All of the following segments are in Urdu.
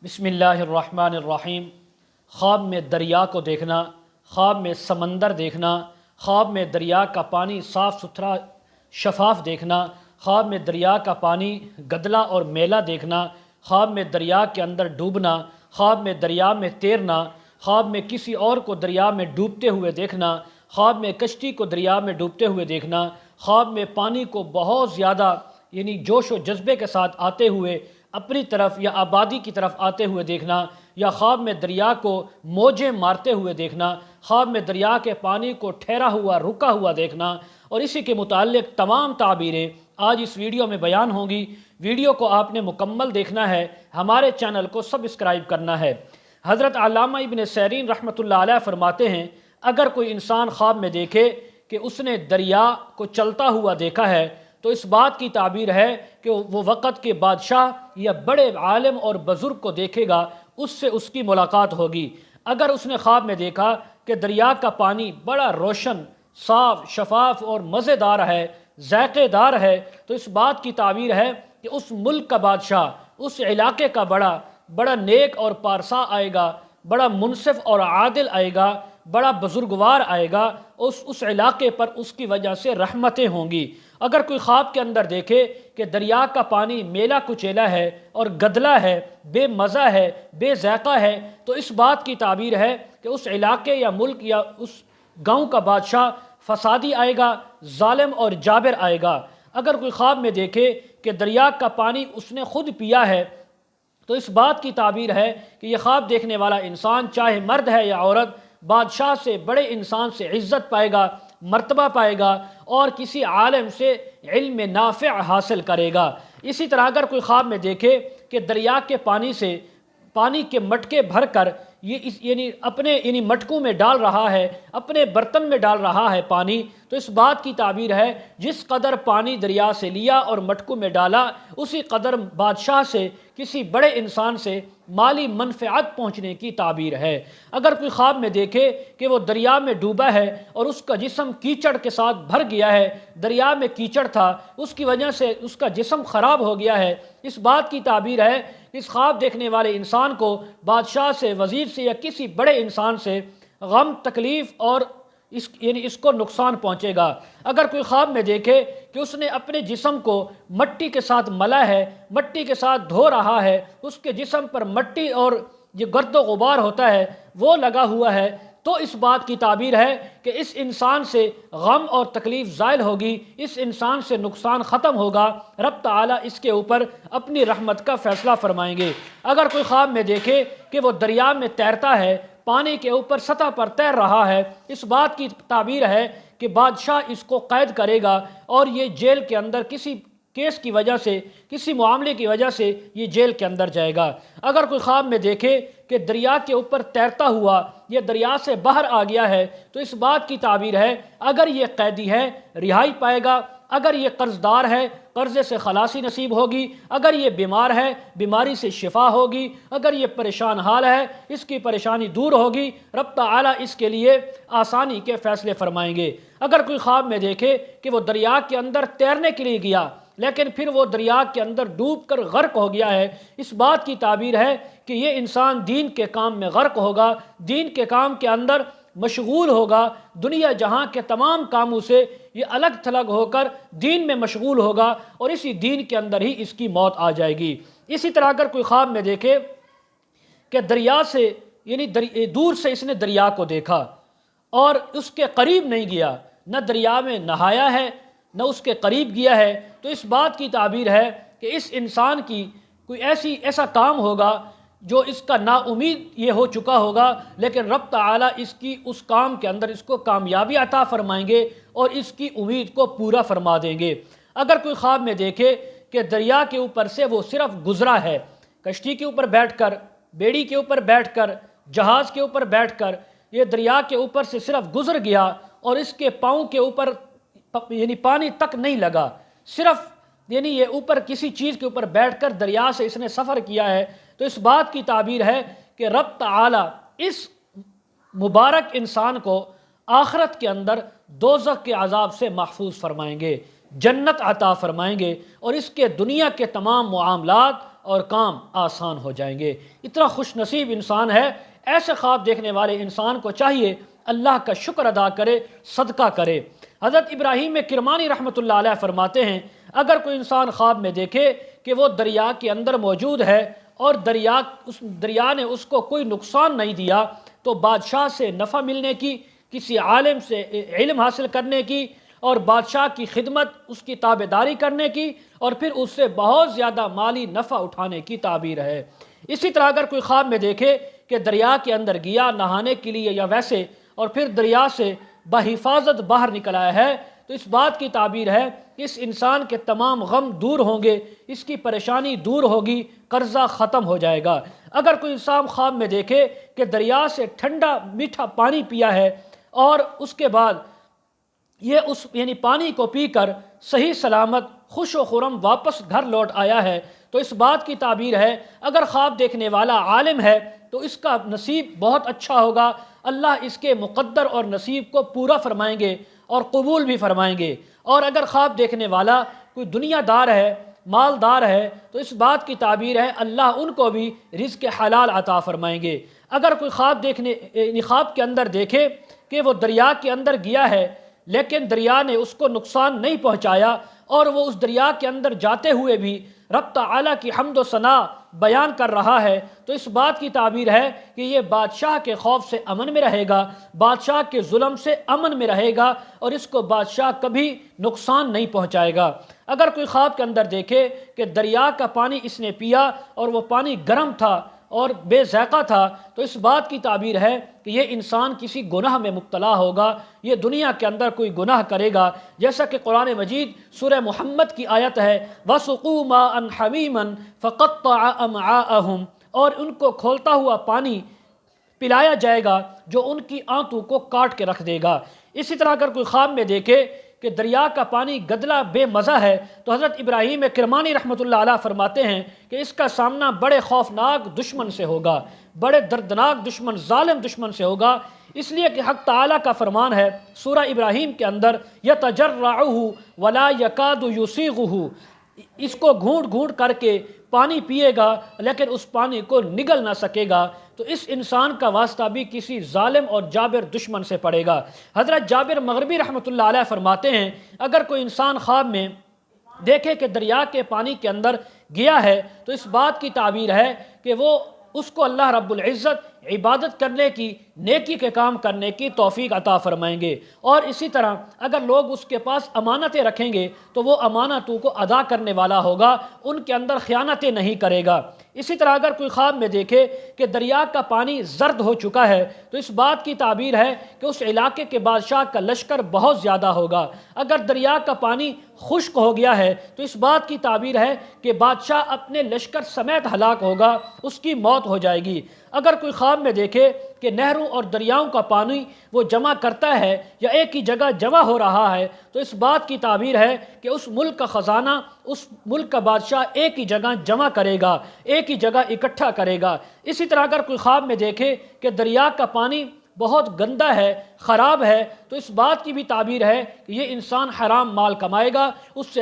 بسم اللہ الرحمن الرحیم۔ خواب میں دریا کو دیکھنا، خواب میں سمندر دیکھنا، خواب میں دریا کا پانی صاف ستھرا شفاف دیکھنا، خواب میں دریا کا پانی گدلا اور میلا دیکھنا، خواب میں دریا کے اندر ڈوبنا، خواب میں دریا میں تیرنا، خواب میں کسی اور کو دریا میں ڈوبتے ہوئے دیکھنا، خواب میں کشتی کو دریا میں ڈوبتے ہوئے دیکھنا، خواب میں پانی کو بہت زیادہ جوش و جذبے کے ساتھ آتے ہوئے اپنی طرف یا آبادی کی طرف آتے ہوئے دیکھنا، یا خواب میں دریا کو موجیں مارتے ہوئے دیکھنا، خواب میں دریا کے پانی کو ٹھہرا ہوا رکا ہوا دیکھنا، اور اسی کے متعلق تمام تعبیریں آج اس ویڈیو میں بیان ہوں گی۔ ویڈیو کو آپ نے مکمل دیکھنا ہے، ہمارے چینل کو سبسکرائب کرنا ہے۔ حضرت علامہ ابن سیرین رحمۃ اللہ علیہ فرماتے ہیں، اگر کوئی انسان خواب میں دیکھے کہ اس نے دریا کو چلتا ہوا دیکھا ہے تو اس بات کی تعبیر ہے کہ وہ وقت کے بادشاہ یا بڑے عالم اور بزرگ کو دیکھے گا، اس سے اس کی ملاقات ہوگی۔ اگر اس نے خواب میں دیکھا کہ دریا کا پانی بڑا روشن، صاف، شفاف اور مزیدار ہے، ذائقے دار ہے، تو اس بات کی تعبیر ہے کہ اس ملک کا بادشاہ، اس علاقے کا بڑا نیک اور پارسا آئے گا، بڑا منصف اور عادل آئے گا، بڑا بزرگوار آئے گا، اس علاقے پر اس کی وجہ سے رحمتیں ہوں گی۔ اگر کوئی خواب کے اندر دیکھے کہ دریا کا پانی میلا کچیلا ہے اور گدلا ہے، بے مزہ ہے، بے ذائقہ ہے، تو اس بات کی تعبیر ہے کہ اس علاقے یا ملک یا اس گاؤں کا بادشاہ فسادی آئے گا، ظالم اور جابر آئے گا۔ اگر کوئی خواب میں دیکھے کہ دریا کا پانی اس نے خود پیا ہے تو اس بات کی تعبیر ہے کہ یہ خواب دیکھنے والا انسان چاہے مرد ہے یا عورت، بادشاہ سے، بڑے انسان سے عزت پائے گا، مرتبہ پائے گا، اور کسی عالم سے علم نافع حاصل کرے گا۔ اسی طرح اگر کوئی خواب میں دیکھے کہ دریا کے پانی کے مٹکے بھر کر اپنے مٹکوں میں ڈال رہا ہے، اپنے برتن میں ڈال رہا ہے پانی، تو اس بات کی تعبیر ہے جس قدر پانی دریا سے لیا اور مٹکوں میں ڈالا، اسی قدر بادشاہ سے، کسی بڑے انسان سے مالی منفعت پہنچنے کی تعبیر ہے۔ اگر کوئی خواب میں دیکھے کہ وہ دریا میں ڈوبا ہے اور اس کا جسم کیچڑ کے ساتھ بھر گیا ہے، دریا میں کیچڑ تھا، اس کی وجہ سے اس کا جسم خراب ہو گیا ہے، اس بات کی تعبیر ہے اس خواب دیکھنے والے انسان کو بادشاہ سے، وزیر سے یا کسی بڑے انسان سے غم، تکلیف اور اس کو نقصان پہنچے گا۔ اگر کوئی خواب میں دیکھے کہ اس نے اپنے جسم کو مٹی کے ساتھ ملا ہے، مٹی کے ساتھ دھو رہا ہے، اس کے جسم پر مٹی اور یہ گرد و غبار ہوتا ہے وہ لگا ہوا ہے، تو اس بات کی تعبیر ہے کہ اس انسان سے غم اور تکلیف زائل ہوگی، اس انسان سے نقصان ختم ہوگا، رب تعالیٰ اس کے اوپر اپنی رحمت کا فیصلہ فرمائیں گے۔ اگر کوئی خواب میں دیکھے کہ وہ دریا میں تیرتا ہے، پانی کے اوپر سطح پر تیر رہا ہے، اس بات کی تعبیر ہے کہ بادشاہ اس کو قید کرے گا اور یہ جیل کے اندر کسی کیس کی وجہ سے، کسی معاملے کی وجہ سے یہ جیل کے اندر جائے گا۔ اگر کوئی خواب میں دیکھے کہ دریا کے اوپر تیرتا ہوا یہ دریا سے باہر آ گیا ہے، تو اس بات کی تعبیر ہے اگر یہ قیدی ہے رہائی پائے گا، اگر یہ قرض دار ہے قرضے سے خلاصی نصیب ہوگی، اگر یہ بیمار ہے بیماری سے شفا ہوگی، اگر یہ پریشان حال ہے اس کی پریشانی دور ہوگی، رب تعالیٰ اس کے لیے آسانی کے فیصلے فرمائیں گے۔ اگر کوئی خواب میں دیکھے کہ وہ دریا کے اندر تیرنے کے لیے گیا لیکن پھر وہ دریا کے اندر ڈوب کر غرق ہو گیا ہے، اس بات کی تعبیر ہے کہ یہ انسان دین کے کام میں غرق ہوگا، دین کے کام کے اندر مشغول ہوگا، دنیا جہاں کے تمام کاموں سے یہ الگ تھلگ ہو کر دین میں مشغول ہوگا اور اسی دین کے اندر ہی اس کی موت آ جائے گی۔ اسی طرح اگر کوئی خواب میں دیکھے کہ دریا سے دور سے اس نے دریا کو دیکھا اور اس کے قریب نہیں گیا، نہ دریا میں نہایا ہے نہ اس کے قریب گیا ہے، تو اس بات کی تعبیر ہے کہ اس انسان کی کوئی ایسا کام ہوگا جو اس کا نا امید یہ ہو چکا ہوگا، لیکن رب تعالیٰ اس کی اس کام کے اندر اس کو کامیابی عطا فرمائیں گے اور اس کی امید کو پورا فرما دیں گے۔ اگر کوئی خواب میں دیکھے کہ دریا کے اوپر سے وہ صرف گزرا ہے، کشتی کے اوپر بیٹھ کر، بیڑی کے اوپر بیٹھ کر، جہاز کے اوپر بیٹھ کر یہ دریا کے اوپر سے صرف گزر گیا اور اس کے پاؤں کے اوپر پانی تک نہیں لگا، صرف یہ اوپر کسی چیز کے اوپر بیٹھ کر دریا سے اس نے سفر کیا ہے، تو اس بات کی تعبیر ہے کہ رب تعالیٰ اس مبارک انسان کو آخرت کے اندر دوزخ کے عذاب سے محفوظ فرمائیں گے، جنت عطا فرمائیں گے اور اس کے دنیا کے تمام معاملات اور کام آسان ہو جائیں گے۔ اتنا خوش نصیب انسان ہے، ایسے خواب دیکھنے والے انسان کو چاہیے اللہ کا شکر ادا کرے، صدقہ کرے۔ حضرت ابراہیم کرمانی رحمۃ اللہ علیہ فرماتے ہیں اگر کوئی انسان خواب میں دیکھے کہ وہ دریا کے اندر موجود ہے اور دریا نے اس کو کوئی نقصان نہیں دیا، تو بادشاہ سے نفع ملنے کی، کسی عالم سے علم حاصل کرنے کی، اور بادشاہ کی خدمت، اس کی تابعداری کرنے کی، اور پھر اس سے بہت زیادہ مالی نفع اٹھانے کی تعبیر ہے۔ اسی طرح اگر کوئی خواب میں دیکھے کہ دریا کے اندر گیا نہانے کے لیے یا ویسے، اور پھر دریا سے بحفاظت باہر نکل آیا ہے، تو اس بات کی تعبیر ہے کہ اس انسان کے تمام غم دور ہوں گے، اس کی پریشانی دور ہوگی، قرضہ ختم ہو جائے گا۔ اگر کوئی انسان خواب میں دیکھے کہ دریا سے ٹھنڈا میٹھا پانی پیا ہے اور اس کے بعد یہ یعنی پانی کو پی کر صحیح سلامت خوش و خرم واپس گھر لوٹ آیا ہے، تو اس بات کی تعبیر ہے اگر خواب دیکھنے والا عالم ہے تو اس کا نصیب بہت اچھا ہوگا، اللہ اس کے مقدر اور نصیب کو پورا فرمائیں گے اور قبول بھی فرمائیں گے۔ اور اگر خواب دیکھنے والا کوئی دنیا دار ہے، مالدار ہے، تو اس بات کی تعبیر ہے اللہ ان کو بھی رزق حلال عطا فرمائیں گے۔ اگر کوئی خواب کے اندر دیکھے کہ وہ دریا کے اندر گیا ہے لیکن دریا نے اس کو نقصان نہیں پہنچایا، اور وہ اس دریا کے اندر جاتے ہوئے بھی رب تعالیٰ کی حمد و ثنا بیان کر رہا ہے، تو اس بات کی تعبیر ہے کہ یہ بادشاہ کے خوف سے امن میں رہے گا، بادشاہ کے ظلم سے امن میں رہے گا، اور اس کو بادشاہ کبھی نقصان نہیں پہنچائے گا۔ اگر کوئی خواب کے اندر دیکھے کہ دریا کا پانی اس نے پیا اور وہ پانی گرم تھا اور بے ذائقہ تھا، تو اس بات کی تعبیر ہے کہ یہ انسان کسی گناہ میں مبتلا ہوگا، یہ دنیا کے اندر کوئی گناہ کرے گا، جیسا کہ قرآن مجید سورہ محمد کی آیت ہے وَسُقُوا مَاءً حَمِيمًا فَقَطَّعَ أَمْعَاءَهُمْ، اور ان کو کھولتا ہوا پانی پلایا جائے گا جو ان کی آنتوں کو کاٹ کے رکھ دے گا۔ اسی طرح اگر کوئی خواب میں دیکھے کہ دریا کا پانی گدلا بے مزہ ہے، تو حضرت ابراہیم کرمانی رحمۃ اللہ علیہ فرماتے ہیں کہ اس کا سامنا بڑے خوفناک دشمن سے ہوگا، بڑے دردناک دشمن، ظالم دشمن سے ہوگا، اس لیے کہ حق تعالیٰ کا فرمان ہے سورہ ابراہیم کے اندر يَتَجَرَّعُهُ وَلَا يَكَادُ يُسِيغُهُ، اس کو گھونٹ گھونٹ کر کے پانی پیے گا لیکن اس پانی کو نگل نہ سکے گا، تو اس انسان کا واسطہ بھی کسی ظالم اور جابر دشمن سے پڑے گا۔ حضرت جابر مغربی رحمۃ اللہ علیہ فرماتے ہیں اگر کوئی انسان خواب میں دیکھے کہ دریا کے پانی کے اندر گیا ہے، تو اس بات کی تعبیر ہے کہ وہ اس کو اللہ رب العزت عبادت کرنے کی، نیکی کے کام کرنے کی توفیق عطا فرمائیں گے۔ اور اسی طرح اگر لوگ اس کے پاس امانتیں رکھیں گے تو وہ امانتوں کو ادا کرنے والا ہوگا، ان کے اندر خیانتیں نہیں کرے گا۔ اسی طرح اگر کوئی خواب میں دیکھے کہ دریا کا پانی زرد ہو چکا ہے، تو اس بات کی تعبیر ہے کہ اس علاقے کے بادشاہ کا لشکر بہت زیادہ ہوگا۔ اگر دریا کا پانی خشک ہو گیا ہے تو اس بات کی تعبیر ہے کہ بادشاہ اپنے لشکر سمیت ہلاک ہوگا، اس کی موت ہو جائے گی۔ اگر کوئی خواب میں دیکھے کہ نہروں اور دریاؤں کا پانی وہ جمع کرتا ہے یا ایک ہی جگہ جمع ہو رہا ہے، تو اس بات کی تعبیر ہے کہ اس ملک کا خزانہ، اس ملک کا بادشاہ ایک ہی جگہ جمع کرے گا، ایک ہی جگہ اکٹھا کرے گا۔ اسی طرح اگر کوئی خواب میں دیکھے کہ دریا کا پانی بہت گندا ہے، خراب ہے، تو اس بات کی بھی تعبیر ہے کہ یہ انسان حرام مال کمائے گا، اس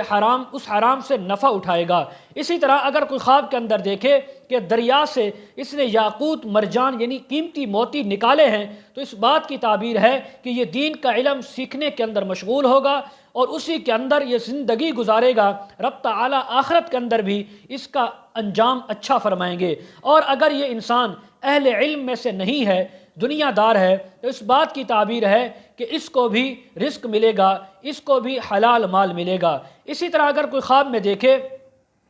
حرام سے نفع اٹھائے گا۔ اسی طرح اگر کوئی خواب کے اندر دیکھے کہ دریا سے اس نے یاقوت، مرجان یعنی قیمتی موتی نکالے ہیں، تو اس بات کی تعبیر ہے کہ یہ دین کا علم سیکھنے کے اندر مشغول ہوگا اور اسی کے اندر یہ زندگی گزارے گا، رب تعالیٰ آخرت کے اندر بھی اس کا انجام اچھا فرمائیں گے۔ اور اگر یہ انسان اہل علم میں سے نہیں ہے، دنیا دار ہے، تو اس بات کی تعبیر ہے کہ اس کو بھی رزق ملے گا، اس کو بھی حلال مال ملے گا۔ اسی طرح اگر کوئی خواب میں دیکھے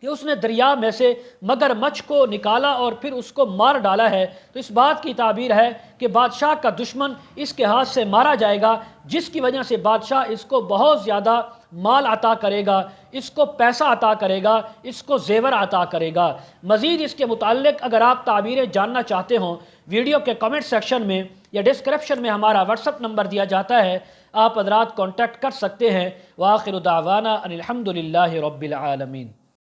کہ اس نے دریا میں سے مگر مچھ کو نکالا اور پھر اس کو مار ڈالا ہے، تو اس بات کی تعبیر ہے کہ بادشاہ کا دشمن اس کے ہاتھ سے مارا جائے گا، جس کی وجہ سے بادشاہ اس کو بہت زیادہ مال عطا کرے گا، اس کو پیسہ عطا کرے گا، اس کو زیور عطا کرے گا۔ مزید اس کے متعلق اگر آپ تعبیریں جاننا چاہتے ہوں، ویڈیو کے کمنٹ سیکشن میں یا ڈسکرپشن میں ہمارا واٹس ایپ نمبر دیا جاتا ہے، آپ حضرات کانٹیکٹ کر سکتے ہیں۔ وآخر دعوانا ان الحمد للہ رب العالمین۔